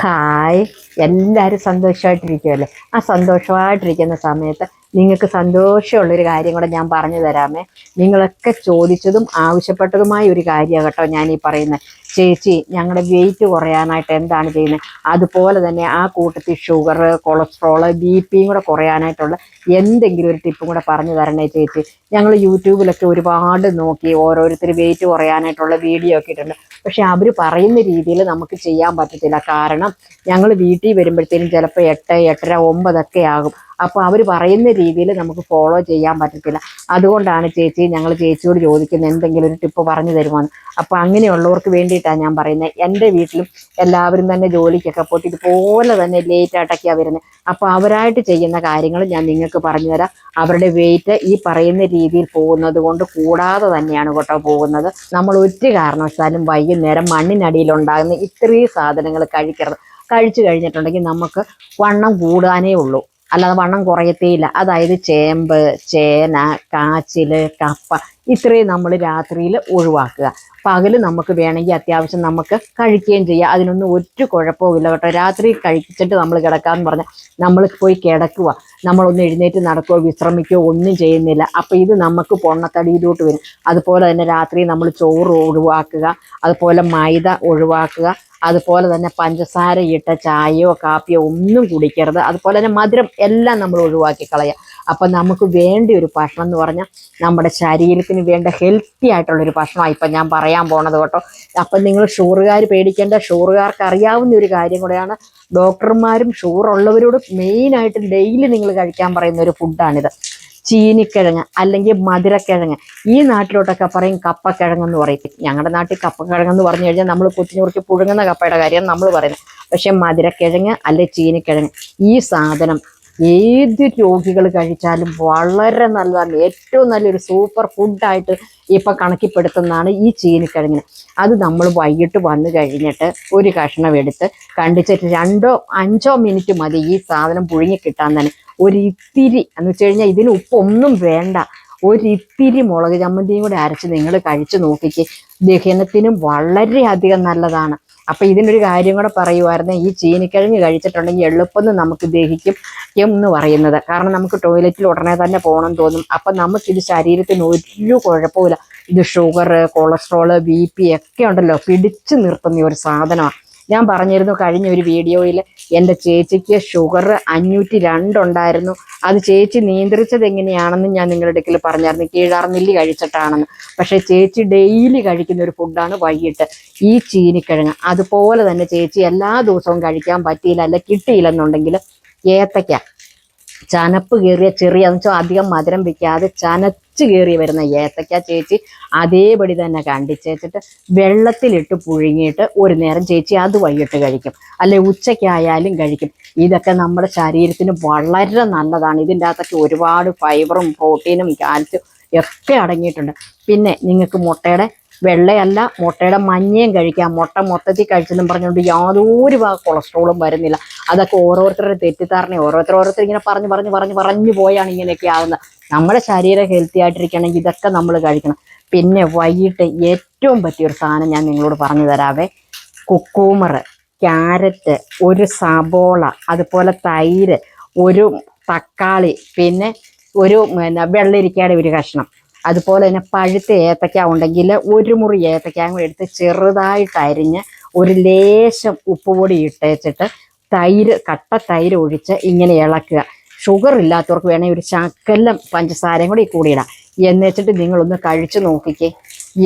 Hi, എല്ലാവരും സന്തോഷമായിട്ടിരിക്കുമല്ലേ? ആ സന്തോഷമായിട്ടിരിക്കുന്ന സമയത്ത് നിങ്ങൾക്ക് സന്തോഷമുള്ളൊരു കാര്യം കൂടെ ഞാൻ പറഞ്ഞു തരാമേ. നിങ്ങളൊക്കെ ചോദിച്ചതും ആവശ്യപ്പെട്ടതുമായ ഒരു കാര്യമാണ് കേട്ടോ ഞാൻ ഈ പറയുന്നത്. ചേച്ചി, ഞങ്ങളുടെ വെയിറ്റ് കുറയാനായിട്ട് എന്താണ് ചെയ്യുന്നത്? അതുപോലെ തന്നെ ആ കൂട്ടത്തിൽ ഷുഗർ, കൊളസ്ട്രോള്, BP കൂടെ കുറയാനായിട്ടുള്ള എന്തെങ്കിലും ഒരു ടിപ്പും കൂടെ പറഞ്ഞു തരണേ ചേച്ചി. ഞങ്ങൾ യൂട്യൂബിലൊക്കെ ഒരുപാട് നോക്കി, ഓരോരുത്തർ വെയിറ്റ് കുറയാനായിട്ടുള്ള വീഡിയോ ഒക്കെ ഇട്ടുണ്ട്. പക്ഷെ അവർ പറയുന്ന രീതിയിൽ നമുക്ക് ചെയ്യാൻ പറ്റത്തില്ല. കാരണം ഞങ്ങൾ വീട്ടിൽ വരുമ്പോഴത്തേനും ചിലപ്പോൾ 8, 8:30, 9 ആകും. അപ്പോൾ അവർ പറയുന്ന രീതിയിൽ നമുക്ക് ഫോളോ ചെയ്യാൻ പറ്റത്തില്ല. അതുകൊണ്ടാണ് ചേച്ചി ഞങ്ങൾ ചേച്ചിയോട് ചോദിക്കുന്നത്, എന്തെങ്കിലും ഒരു ടിപ്പ് പറഞ്ഞു തരുമോന്ന്. അപ്പോൾ അങ്ങനെയുള്ളവർക്ക് വേണ്ടിയിട്ടാണ് ഞാൻ പറയുന്നത്. എൻ്റെ വീട്ടിലും എല്ലാവരും തന്നെ ജോലിക്കൊക്കെ പോയിട്ട് ഇതുപോലെ തന്നെ ലേറ്റായിട്ടൊക്കെയാണ് വരുന്നത്. അപ്പോൾ അവരായിട്ട് ചെയ്യുന്ന കാര്യങ്ങൾ ഞാൻ നിങ്ങൾക്ക് പറഞ്ഞു തരാം. അവരുടെ വെയിറ്റ് ഈ പറയുന്ന രീതിയിൽ പോകുന്നത് കൊണ്ട് കൂടാതെ തന്നെയാണ് കേട്ടോ പോകുന്നത്. നമ്മൾ ഒരു കാരണവശാലും വൈകുന്നേരം മണ്ണിനടിയിലുണ്ടാകുന്ന ഇത്രയും സാധനങ്ങൾ കഴിക്കരുത്. കഴിച്ചു കഴിഞ്ഞിട്ടുണ്ടെങ്കിൽ നമുക്ക് വണ്ണം കൂടാനേ ഉള്ളൂ, അല്ലാതെ വണ്ണം കുറയത്തേയില്ല. അതായത് ചേമ്പ്, ചേന, കാച്ചിൽ, കപ്പ ഇത്രയും നമ്മൾ രാത്രിയിൽ ഒഴിവാക്കുക. പകൽ നമുക്ക് വേണമെങ്കിൽ അത്യാവശ്യം നമുക്ക് കഴിക്കുകയും ചെയ്യാം. അതിനൊന്നും ഒരു കുഴപ്പവുമില്ല കേട്ടോ. രാത്രി കഴിച്ചിട്ട് നമ്മൾ കിടക്കാമെന്ന് പറഞ്ഞാൽ നമ്മൾ പോയി കിടക്കുക, നമ്മളൊന്ന് എഴുന്നേറ്റ് നടക്കുകയോ വിശ്രമിക്കുകയോ ഒന്നും ചെയ്യുന്നില്ല. അപ്പോൾ ഇത് നമുക്ക് പൊണ്ണത്തടിയിലോട്ട് വരും. അതുപോലെ തന്നെ രാത്രി നമ്മൾ ചോറ് ഒഴിവാക്കുക, അതുപോലെ മൈദ ഒഴിവാക്കുക, അതുപോലെ തന്നെ പഞ്ചസാര ഇട്ട ചായയോ കാപ്പിയോ ഒന്നും കുടിക്കരുത്. അതുപോലെ തന്നെ മധുരം എല്ലാം നമ്മൾ ഒഴിവാക്കി കളയുക. അപ്പം നമുക്ക് വേണ്ട ഒരു ഭക്ഷണം എന്ന് പറഞ്ഞാൽ നമ്മുടെ ശരീരത്തിന് വേണ്ട ഹെൽത്തി ആയിട്ടുള്ളൊരു ഭക്ഷണമാണ് ഇപ്പം ഞാൻ പറയാൻ പോണത് കേട്ടോ. അപ്പം നിങ്ങൾ ഷുഗറുകാർ പേടിക്കേണ്ട, ഷുഗറുകാർക്ക് അറിയാവുന്ന ഒരു കാര്യം കൂടെയാണ്. ഡോക്ടർമാരും ഷുഗറുള്ളവരോട് മെയിനായിട്ട് ഡെയിലി നിങ്ങൾ കഴിക്കാൻ പറയുന്ന ഒരു ഫുഡാണിത്. ചീനിക്കിഴങ്ങ് അല്ലെങ്കിൽ മധുരക്കിഴങ്ങ്. ഈ നാട്ടിലോട്ടൊക്കെ പറയും കപ്പക്കിഴങ്ങെന്ന് പറയും. ഞങ്ങളുടെ നാട്ടിൽ കപ്പക്കിഴങ്ങെന്ന് പറഞ്ഞു കഴിഞ്ഞാൽ നമ്മൾ കുറിച്ച് പുഴുങ്ങുന്ന കപ്പയുടെ കാര്യം നമ്മൾ പറയുന്നത്. പക്ഷെ മധുരക്കിഴങ്ങ് അല്ലെ ചീനിക്കിഴങ്ങ്, ഈ സാധനം ഏത് രോഗികൾ കഴിച്ചാലും വളരെ നല്ലതാണ്. ഏറ്റവും നല്ലൊരു സൂപ്പർ ഫുഡായിട്ട് ഇപ്പം കണക്കിപ്പെടുത്തുന്നതാണ് ഈ ചീനിക്കിഴങ്ങിന്. അത് നമ്മൾ വൈകിട്ട് വന്നു കഴിഞ്ഞിട്ട് ഒരു കഷ്ണം എടുത്ത് കണ്ടിച്ചിട്ട് 2 5 മിനിറ്റ് മതി ഈ സാധനം പുഴുങ്ങി കിട്ടാൻ തന്നെ. ഒരിത്തിരി എന്ന് വെച്ച് കഴിഞ്ഞാൽ ഇതിന് ഉപ്പൊന്നും വേണ്ട, ഒരിത്തിരി മുളക് ചമ്മന്തിയും കൂടെ അരച്ച് നിങ്ങൾ കഴിച്ചു നോക്കിക്ക്. ദഹനത്തിനും വളരെയധികം നല്ലതാണ്. അപ്പം ഇതിനൊരു കാര്യം കൂടെ പറയുമായിരുന്നു, ഈ ചീനിക്കിഴങ്ങ് കഴിച്ചിട്ടുണ്ടെങ്കിൽ എളുപ്പം നമുക്ക് ദഹിക്കും എന്ന് പറയുന്നത്. കാരണം നമുക്ക് ടോയ്ലറ്റിൽ ഉടനെ തന്നെ പോകണം തോന്നും. അപ്പം നമുക്കിത് ശരീരത്തിന് ഒരു കുഴപ്പമില്ല. ഇത് ഷുഗർ, കൊളസ്ട്രോള്, BP ഒക്കെ ഉണ്ടല്ലോ, പിടിച്ചു നിർത്തുന്ന ഒരു സാധനമാണ്. ഞാൻ പറഞ്ഞിരുന്നു കഴിഞ്ഞ ഒരു വീഡിയോയിൽ എൻ്റെ ചേച്ചിക്ക് ഷുഗർ 502 ഉണ്ടായിരുന്നു. അത് ചേച്ചി നിയന്ത്രിച്ചത് എങ്ങനെയാണെന്ന് ഞാൻ നിങ്ങളുടെ അടുക്കൽ പറഞ്ഞായിരുന്നു, കീഴാർനെല്ലി കഴിച്ചിട്ടാണെന്ന്. പക്ഷേ ചേച്ചി ഡെയിലി കഴിക്കുന്ന ഒരു ഫുഡാണ് വൈകിട്ട് ഈ ചീനിക്കിഴങ്ങ്. അതുപോലെ തന്നെ ചേച്ചി എല്ലാ ദിവസവും കഴിക്കാൻ പറ്റിയില്ല, അല്ല കിട്ടിയില്ലെന്നുണ്ടെങ്കിൽ ഏത്തയ്ക്ക, ചനപ്പ് കയറിയ ചെറിയ എന്ന് വെച്ചാൽ അധികം മധുരം വയ്ക്കാതെ ചനച്ച് കയറി വരുന്ന ഏത്തയ്ക്ക ചേച്ചി അതേപടി തന്നെ കണ്ടിച്ചേച്ചിട്ട് വെള്ളത്തിലിട്ട് പുഴുങ്ങിയിട്ട് ഒരു നേരം ചേച്ചി അത് വൈകിട്ട് കഴിക്കും, അല്ലെ ഉച്ചയ്ക്കായാലും കഴിക്കും. ഇതൊക്കെ നമ്മുടെ ശരീരത്തിന് വളരെ നല്ലതാണ്. ഇതിൻ്റെ അകത്തൊക്കെ ഒരുപാട് ഫൈബറും പ്രോട്ടീനും കാൽസ്യം ഒക്കെ അടങ്ങിയിട്ടുണ്ട്. പിന്നെ നിങ്ങൾക്ക് മുട്ടയുടെ വെള്ളയല്ല, മുട്ടയുടെ മഞ്ഞയും കഴിക്കാം. മുട്ട മൊത്തത്തിൽ കഴിച്ചെന്നും പറഞ്ഞുകൊണ്ട് യാതൊരു കൊളസ്ട്രോളും വരുന്നില്ല. അതൊക്കെ ഓരോരുത്തരുടെ തെറ്റിദ്ധാരണ. ഓരോരുത്തർ ഇങ്ങനെ പറഞ്ഞു പോയാണ് ഇങ്ങനെയൊക്കെ ആകുന്നത്. നമ്മുടെ ശരീരം ഹെൽത്തി ആയിട്ടിരിക്കുകയാണെങ്കിൽ ഇതൊക്കെ നമ്മൾ കഴിക്കണം. പിന്നെ വൈകിട്ട് ഏറ്റവും പറ്റിയൊരു സാധനം ഞാൻ നിങ്ങളോട് പറഞ്ഞു തരാവേ. കുക്കുമ്പർ, ക്യാരറ്റ്, ഒരു സബോള, അതുപോലെ തൈര്, ഒരു തക്കാളി, പിന്നെ ഒരു വെള്ളരിക്കയുടെ ഒരു കഷ്ണം, അതുപോലെ തന്നെ പഴുത്ത ഏത്തക്ക ഉണ്ടെങ്കിൽ ഒരു മുറി ഏത്തക്ക കൂടെ എടുത്ത് ചെറുതായിട്ട് അരിഞ്ഞ് ഒരു ലേശം ഉപ്പുപൊടി ഇട്ടേച്ചിട്ട് കട്ട തൈര് ഒഴിച്ച് ഇങ്ങനെ ഇളക്കുക. ഷുഗർ ഇല്ലാത്തവർക്ക് വേണമെങ്കിൽ ഒരു ശകലം പഞ്ചസാരയും കൂടി കൂടിയിടാം. എന്നുവെച്ചിട്ട് നിങ്ങളൊന്ന് കഴിച്ചു നോക്കിക്കേ.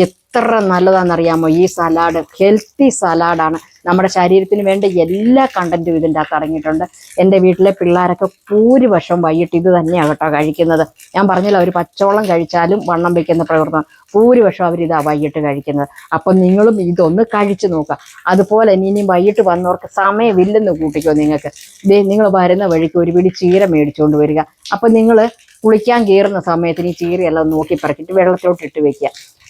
എത്ര നല്ലതാണെന്നറിയാമോ ഈ സലാഡ്? ഹെൽത്തി സലാഡാണ്. നമ്മുടെ ശരീരത്തിന് വേണ്ട എല്ലാ കണ്ടന്റും ഇതിൻ്റെ അകത്ത് അടങ്ങിയിട്ടുണ്ട്. എൻ്റെ വീട്ടിലെ പിള്ളേരൊക്കെ ഭൂരിപക്ഷം വൈകിട്ട് ഇത് തന്നെയാണ് കേട്ടോ കഴിക്കുന്നത്. ഞാൻ പറഞ്ഞില്ല, ഒരു പച്ചവെള്ളം കഴിച്ചാലും വണ്ണം വയ്ക്കുന്ന പ്രവർത്തനം ഭൂരിപക്ഷം അവരിതാണ് വൈകിട്ട് കഴിക്കുന്നത്. അപ്പം നിങ്ങളും ഇതൊന്ന് കഴിച്ചു നോക്കുക. അതുപോലെ ഇനിയും വൈകിട്ട് വന്നവർക്ക് സമയമില്ലെന്ന് കൂട്ടിക്കോ. നിങ്ങൾക്ക് നിങ്ങൾ വരുന്ന വഴിക്ക് ഒരു പിടി ചീര മേടിച്ചുകൊണ്ട് വരിക. അപ്പം നിങ്ങൾ കുളിക്കാൻ കയറുന്ന സമയത്തിന് ഈ ചീരയെല്ലാം നോക്കി പറക്കിയിട്ട് വെള്ളത്തിലോട്ട് ഇട്ട് വെക്കുക.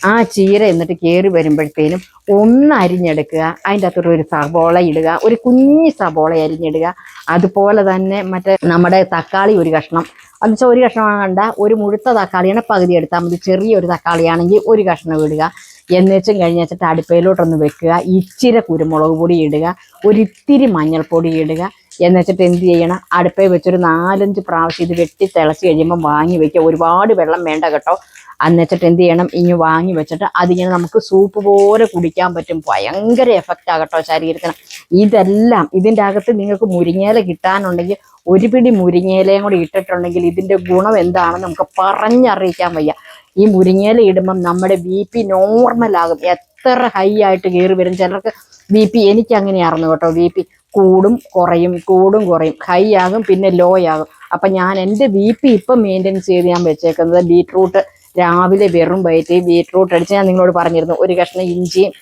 ആ ചീര എന്നിട്ട് കയറി വരുമ്പോഴത്തേനും ഒന്ന് അരിഞ്ഞെടുക്കുക. അതിൻ്റെ അകത്തോട്ട് ഒരു സബോള ഇടുക, ഒരു കുഞ്ഞി സബോള അരിഞ്ഞിടുക. അതുപോലെ തന്നെ നമ്മുടെ തക്കാളി ഒരു കഷ്ണം, അത് വെച്ചാൽ ഒരു കഷ്ണം കണ്ട ഒരു മുഴുത്ത തക്കാളിയാണ് പകുതി എടുത്താൽ മതി. ചെറിയൊരു തക്കാളിയാണെങ്കിൽ ഒരു കഷ്ണം ഇടുക. എന്നുവെച്ചും കഴിഞ്ഞ് വെച്ചിട്ട് അടുപ്പയിലോട്ടൊന്ന് വെക്കുക. ഇച്ചിരി കുരുമുളക് പൊടി ഇടുക, ഒരിത്തിരി മഞ്ഞൾപ്പൊടി ഇടുക. എന്ന് വെച്ചിട്ട് എന്ത് ചെയ്യണം, അടുപ്പയിൽ വെച്ചൊരു 4-5 പ്രാവശ്യം ഇത് വെട്ടി തിളച്ച് കഴിയുമ്പോൾ വാങ്ങി വെക്കുക. ഒരുപാട് വെള്ളം വേണ്ട കേട്ടോ. എന്നുവെച്ചിട്ട് എന്ത് ചെയ്യണം, ഇനി വാങ്ങി വെച്ചിട്ട് അതിങ്ങനെ നമുക്ക് സൂപ്പ് പോലെ കുടിക്കാൻ പറ്റും. ഭയങ്കര എഫക്റ്റാണ് കേട്ടോ ശരീരത്തിന്. ഇതെല്ലാം ഇതിൻ്റെ അകത്ത് നിങ്ങൾക്ക് മുരിങ്ങയില കിട്ടാനുണ്ടെങ്കിൽ ഒരു പിടി മുരിങ്ങയിലയും കൂടി ഇട്ടിട്ടുണ്ടെങ്കിൽ ഇതിൻ്റെ ഗുണം എന്താണെന്ന് നമുക്ക് പറഞ്ഞറിയിക്കാൻ വയ്യ. ഈ മുരിങ്ങയില ഇടുമ്പം നമ്മുടെ BP നോർമലാകും. എത്ര ഹൈ ആയിട്ട് കയറി വരും. ചിലർക്ക് BP, എനിക്ക് അങ്ങനെയായിരുന്നു കേട്ടോ. BP കൂടും കുറയും, കൂടും കുറയും, ഹൈ ആകും പിന്നെ ലോ ആകും. അപ്പം ഞാൻ എൻ്റെ BP ഇപ്പം മെയിൻ്റെനൻസ് ചെയ്ത് ഞാൻ വെച്ചേക്കുന്നത് ബീട്രൂട്ട് രാവിലെ വെറും വയറ്റിൽ ബീട്രൂട്ട് അടിച്ച് ഞാൻ നിങ്ങളോട് പറഞ്ഞിരുന്നു. ഒരു കഷ്ണം ഇഞ്ചിയും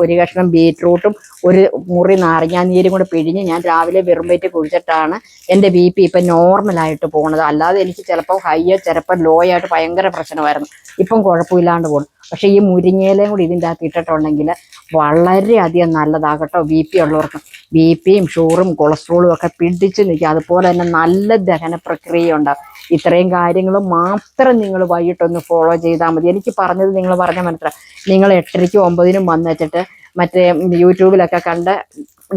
ഒരു കഷ്ണം ബീട്രൂട്ടും ഒരു മുറി നാരങ്ങാനീരും കൂടെ പിഴിഞ്ഞ് ഞാൻ രാവിലെ വെറും വയറ്റിൽ കുടിച്ചിട്ടാണ് എൻ്റെ BP ഇപ്പം നോർമലായിട്ട് പോകുന്നത്. അല്ലാതെ എനിക്ക് ചിലപ്പോൾ ഹൈയോ ചിലപ്പോൾ ലോ ആയിട്ട് ഭയങ്കര പ്രശ്നമായിരുന്നു. ഇപ്പം കുഴപ്പമില്ലാണ്ട് പോകും. പക്ഷേ ഈ മുരിങ്ങയിലയും കൂടി ഇതിൻ്റെ അകത്ത് ഇട്ടിട്ടുണ്ടെങ്കിൽ വളരെയധികം നല്ലതാകട്ടോ. BP ഉള്ളവർക്ക് BPയും ഷുഗറും കൊളസ്ട്രോളും ഒക്കെ പിടിച്ച് നിൽക്കുക. അതുപോലെ തന്നെ നല്ല ദഹന പ്രക്രിയ ഉണ്ടാകും. ഇത്രയും കാര്യങ്ങൾ മാത്രം നിങ്ങൾ വൈകിട്ടൊന്ന് ഫോളോ ചെയ്താൽ മതി. എനിക്ക് പറഞ്ഞത് നിങ്ങൾ പറഞ്ഞ മനസ്സിലായി. നിങ്ങൾ 8:30ക്കും 9:00നും വന്ന് വെച്ചിട്ട് മറ്റേ യൂട്യൂബിലൊക്കെ കണ്ട്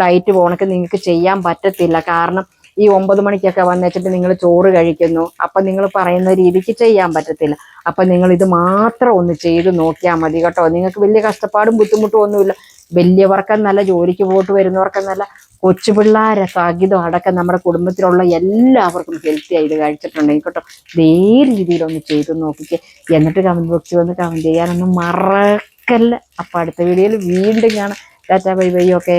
ഡയറ്റ് പോകണക്ക് നിങ്ങൾക്ക് ചെയ്യാൻ പറ്റത്തില്ല. കാരണം ഈ 9 മണിക്കൊക്കെ വന്ന് വെച്ചിട്ട് നിങ്ങൾ ചോറ് കഴിക്കുന്നു. അപ്പം നിങ്ങൾ പറയുന്ന രീതിക്ക് ചെയ്യാൻ പറ്റത്തില്ല. അപ്പം നിങ്ങൾ ഇത് മാത്രം ഒന്ന് ചെയ്ത് നോക്കിയാൽ മതി കേട്ടോ. നിങ്ങൾക്ക് വലിയ കഷ്ടപ്പാടും ബുദ്ധിമുട്ടും ഒന്നുമില്ല. വലിയവർക്കെന്നല്ല, ജോലിക്ക് പോയിട്ട് വരുന്നവർക്കെന്നല്ല, കൊച്ചു പിള്ളേരെ സഹിതം അടക്കം നമ്മുടെ കുടുംബത്തിലുള്ള എല്ലാവർക്കും ഹെൽത്തി ആയിട്ട് കഴിച്ചിട്ടുണ്ടെങ്കിൽ കേട്ടോ. ഇതേ രീതിയിലൊന്ന് ചെയ്ത് നോക്കിക്കേ. എന്നിട്ട് കമൻറ്റ് ബോക്സിൽ വന്ന് കമൻറ്റ് ചെയ്യാനൊന്നും മറക്കല്ല. അപ്പം അടുത്ത വീഡിയോയിൽ വീണ്ടും കാണാം. Tata bye bye. ഓക്കേ.